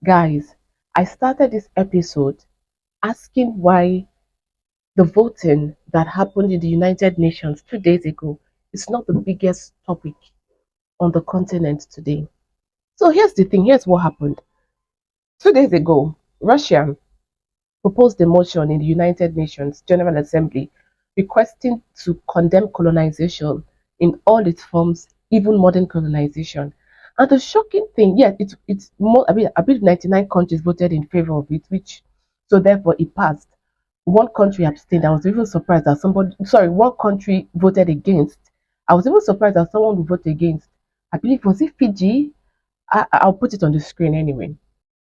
Guys, I started this episode asking why the voting that happened in the United Nations 2 days ago is not the biggest topic on the continent today. So here's the thing, here's what happened. 2 days ago, Russia proposed a motion in the United Nations General Assembly requesting to condemn colonization in all its forms, even modern colonization. And the shocking thing, yes, it's more. I believe 99 countries voted in favor of it, which so therefore it passed. One country abstained. I was even surprised that one country voted against. I was even surprised that someone would vote against. I believe was it Fiji? I'll put it on the screen anyway.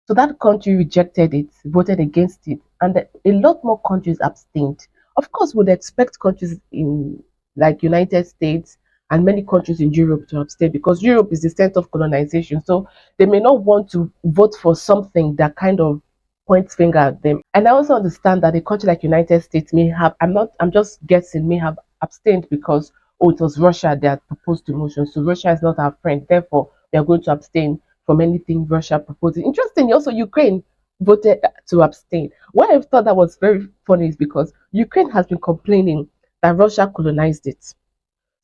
So that country rejected it, voted against it, and a lot more countries abstained. Of course, we'd expect countries in like United States and many countries in Europe to abstain because Europe is the center of colonization. So they may not want to vote for something that kind of points finger at them. And I also understand that a country like United States may have I'm just guessing may have abstained because it was Russia that proposed the motion. So Russia is not our friend. Therefore, we are going to abstain from anything Russia proposes. Interestingly, also Ukraine voted to abstain. Why I thought that was very funny is because Ukraine has been complaining that Russia colonized it.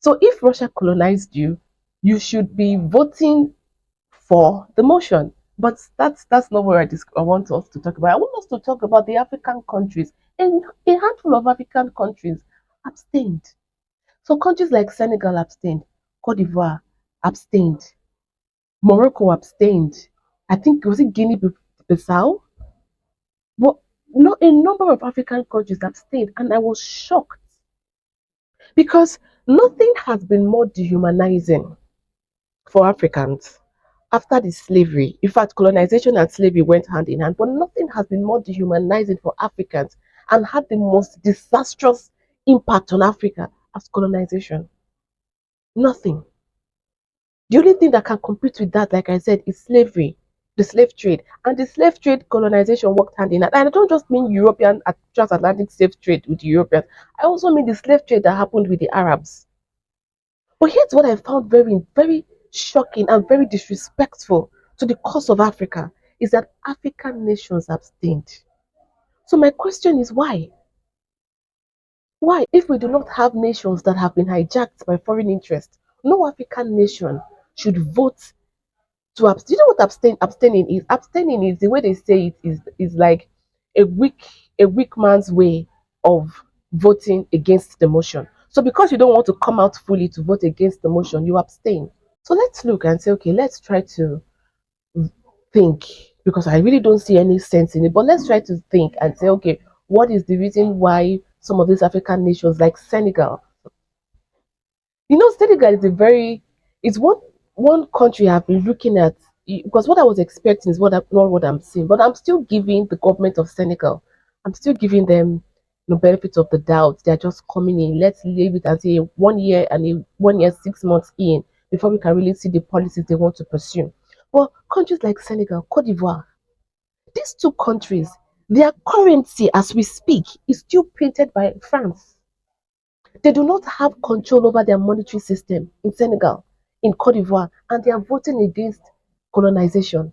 So if Russia colonized you, you should be voting for the motion. But that's not where I want us to talk about. I want us to talk about the African countries. And a handful of African countries abstained. So countries like Senegal abstained, Cote d'Ivoire abstained, Morocco abstained. I think was it Guinea-Bissau? But no, a number of African countries abstained, and I was shocked because nothing has been more dehumanizing for Africans after the slavery. In fact, colonization and slavery went hand in hand, but nothing has been more dehumanizing for Africans and had the most disastrous impact on Africa as colonization. Nothing. The only thing that can compete with that, like I said, is slavery, the slave trade. And the slave trade colonization worked hand in hand. And I don't just mean European transatlantic slave trade with the Europeans. I also mean the slave trade that happened with the Arabs. But here's what I found very, very shocking and very disrespectful to the cause of Africa is that African nations abstained. So my question is why? Why, if we do not have nations that have been hijacked by foreign interests, no African nation should vote to abstain. You know what abstaining is? Abstaining is the way they say it is like a weak a weak man's way of voting against the motion. So because you don't want to come out fully to vote against the motion, you abstain. So let's look and say, okay, let's try to think because I really don't see any sense in it. But let's try to think and say, okay, what is the reason why some of these African nations like Senegal, Senegal is a very it's one country I've been looking at because what I was expecting is not what I'm seeing. But I'm still giving the government of Senegal, I'm still giving them the benefit of the doubt. They're just coming in. Let's leave it and say 1 year and 1 year, 6 months in before we can really see the policies they want to pursue. But countries like Senegal, Cote d'Ivoire, these two countries, their currency as we speak is still printed by France. They do not have control over their monetary system in Senegal, in Cote d'Ivoire, and they are voting against colonization.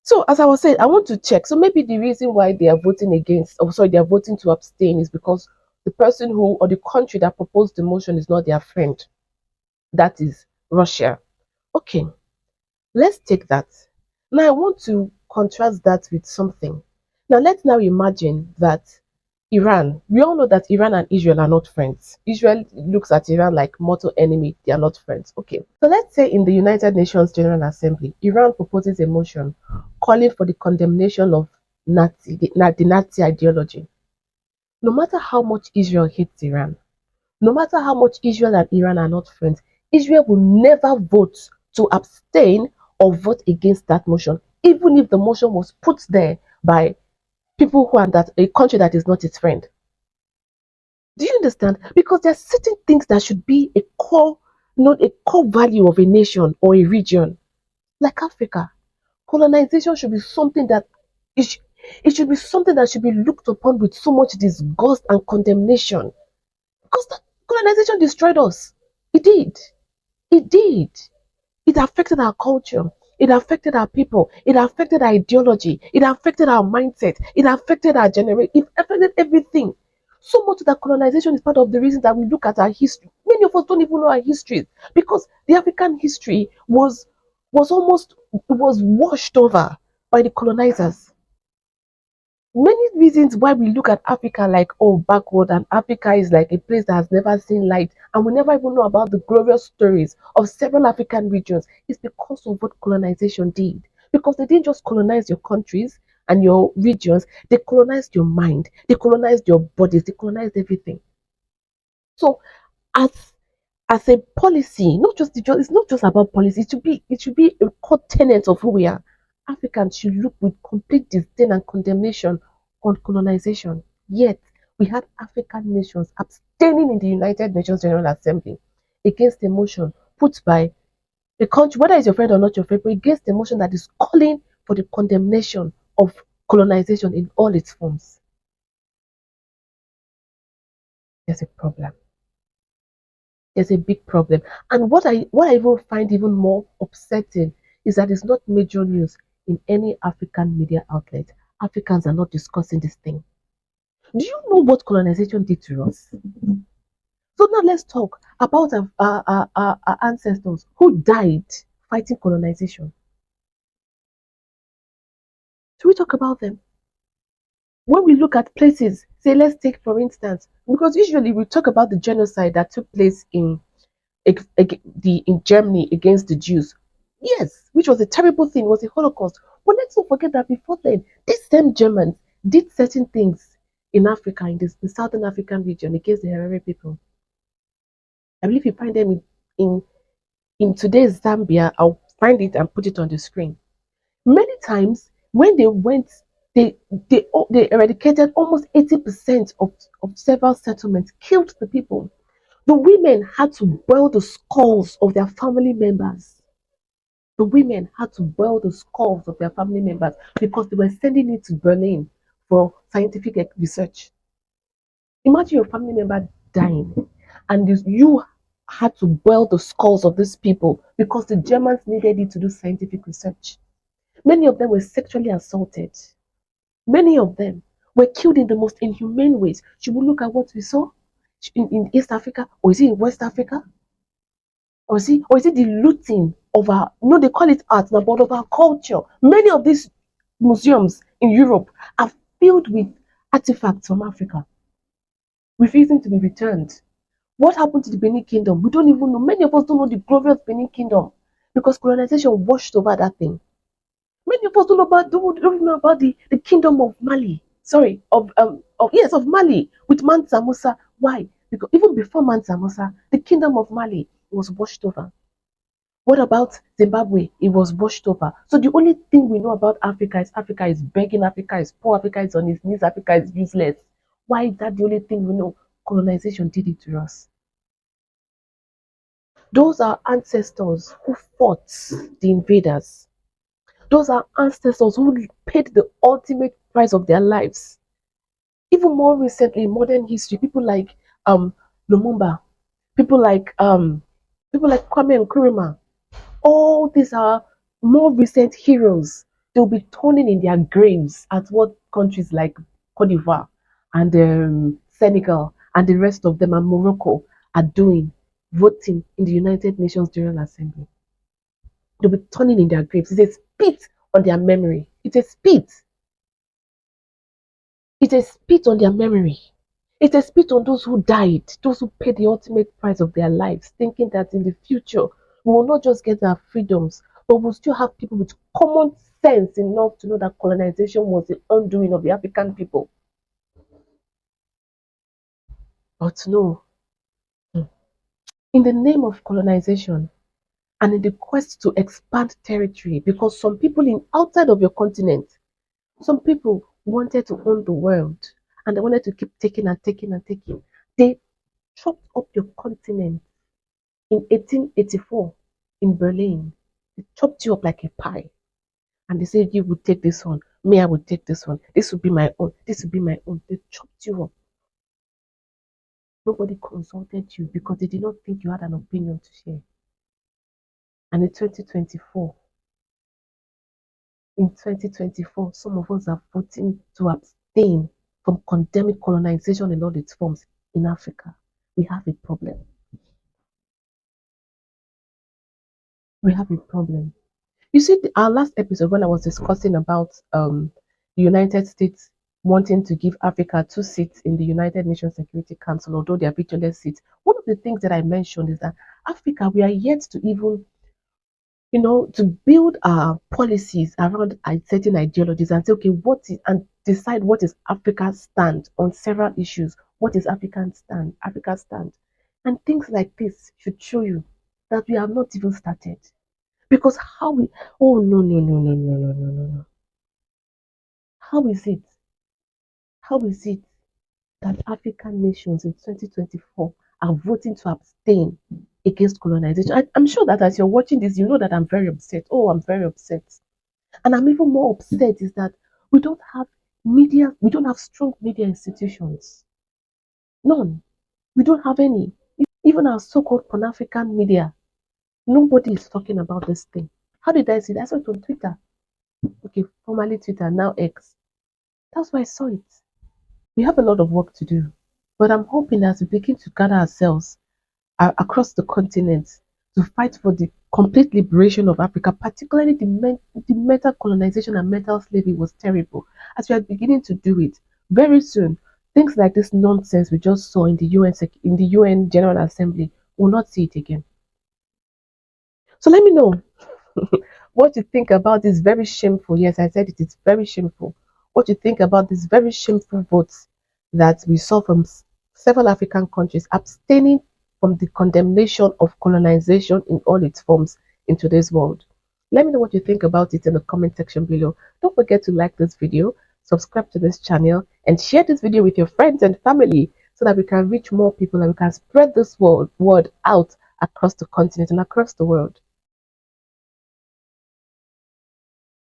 So, as I was saying, I want to check. So, maybe the reason why they are voting against, or sorry, they are voting to abstain is because the person who, or the country that proposed the motion is not their friend. That is Russia. Okay, let's take that. Now, I want to contrast that with something. Now, let's now imagine that Iran, we all know that Iran and Israel are not friends. Israel looks at Iran like mortal enemy. They are not friends. Okay. So let's say in the United Nations General Assembly, Iran proposes a motion calling for the condemnation of the Nazi ideology. No matter how much Israel hates Iran, no matter how much Israel and Iran are not friends, Israel will never vote to abstain or vote against that motion, even if the motion was put there by people who are that a country that is not its friend. Do you understand? Because there are certain things that should be a core, not a core value of a nation or a region, like Africa. Colonization should be something that it, sh- it should be something that should be looked upon with so much disgust and condemnation. Because colonization destroyed us. It did. It did. It affected our culture. It affected our people. It affected our ideology. It affected our mindset. It affected our generation. It affected everything. So much that colonization is part of the reason that we look at our history. Many of us don't even know our history because the African history was washed over by the colonizers. Many reasons why we look at Africa like, oh, backward, and Africa is like a place that has never seen light, and we never even know about the glorious stories of several African regions, is because of what colonization did. Because they didn't just colonize your countries and your regions, they colonized your mind, they colonized your bodies, they colonized everything. So, as as a policy, it's not just about policy. It should be a core tenet of who we are. Africans should look with complete disdain and condemnation on colonization. Yet we had African nations abstaining in the United Nations General Assembly against a motion put by a country, whether it's your friend or not your friend, but against a motion that is calling for the condemnation of colonization in all its forms. There's a problem. There's a big problem. And what I even find even more upsetting is that it's not major news in any African media outlet. Africans are not discussing this thing. Do you know what colonization did to us? So now let's talk about our ancestors who died fighting colonization. Should we talk about them? When we look at places, say let's take for instance, because usually we talk about the genocide that took place in Germany against the Jews. Yes, which was a terrible thing, was a Holocaust. But let's not forget that before then, these same Germans did certain things in Africa, in the Southern African region, against the Herero people. I believe you find them in, in today's Zambia. I'll find it and put it on the screen. Many times when they went, they eradicated almost 80% of several settlements, killed the people. The women had to boil the skulls of their family members. The women had to boil the skulls of their family members because they were sending it to Berlin for scientific research. Imagine your family member dying and you had to boil the skulls of these people because the Germans needed it to do scientific research. Many of them were sexually assaulted. Many of them were killed in the most inhumane ways. Should we look at what we saw in East Africa, or is it in West Africa? Or is it the looting of our, no, they call it art now, but of our culture? Many of these museums in Europe are filled with artifacts from Africa, refusing to be returned. What happened to the Benin Kingdom? We don't even know. Many of us don't know the glorious Benin Kingdom because colonization washed over that thing. Many of us don't even know about the kingdom of Mali. Sorry, of Mali with Mansa Musa. Why? Because even before Mansa Musa, the kingdom of Mali was washed over. What about Zimbabwe? It was washed over. So the only thing we know about Africa is begging, Africa is poor, Africa is on its knees, Africa is useless. Why is that the only thing we know? Colonization did it to us. Those are ancestors who fought the invaders. Those are ancestors who paid the ultimate price of their lives. Even more recently, in modern history, people like Lumumba, people like Kwame Nkrumah, all these are more recent heroes. They'll be turning in their graves at what countries like Cote d'Ivoire and Senegal and the rest of them and Morocco are doing, voting in the United Nations General Assembly. They'll be turning in their graves. It's a spit on their memory. It's a spit. It's a spit on their memory. It's a spit on those who died, those who paid the ultimate price of their lives, thinking that in the future we will not just get our freedoms, but we'll still have people with common sense enough to know that colonization was the undoing of the African people. But no, in the name of colonization and in the quest to expand territory, because some people in outside of your continent, some people wanted to own the world and they wanted to keep taking and taking and taking. They chopped up your continent in 1884 in Berlin. They chopped you up like a pie. And they said, you would take this one. Me, I would take this one. This would be my own. This would be my own. They chopped you up. Nobody consulted you because they did not think you had an opinion to share. And in 2024, in 2024, some of us are voting to abstain from condemning colonization in all its forms in Africa. We have a problem. We have a problem. You see, our last episode when I was discussing about the United States wanting to give Africa 2 seats in the United Nations Security Council, although they are victorious seats. One of the things that I mentioned is that Africa, we are yet to even, to build our policies around certain ideologies and say, okay, and decide what is Africa's stand on several issues. What is Africa's stand? And things like this should show you that we have not even started. Because how we, oh no, no, no, no, no, no, no, no, no. How is it? How is it that African nations in 2024 are voting to abstain against colonization? I'm sure that as you're watching this, you know that I'm very upset. Oh, I'm very upset. And I'm even more upset is that we don't have media, we don't have strong media institutions. None. We don't have any. Even our so-called Pan-African media, nobody is talking about this thing. How did I see that? I saw it on Twitter. Okay, formerly Twitter, now X. That's why I saw it. We have a lot of work to do. But I'm hoping as we begin to gather ourselves across the continent to fight for the complete liberation of Africa, particularly the mental colonization and mental slavery was terrible. As we are beginning to do it, very soon, things like this nonsense we just saw in the UN General Assembly will not see it again. So let me know what you think about this very shameful. Yes, I said it is very shameful. What you think about this very shameful votes that we saw from several African countries abstaining from the condemnation of colonization in all its forms in today's world. Let me know what you think about it in the comment section below. Don't forget to like this video, subscribe to this channel, and share this video with your friends and family so that we can reach more people and we can spread this word out across the continent and across the world.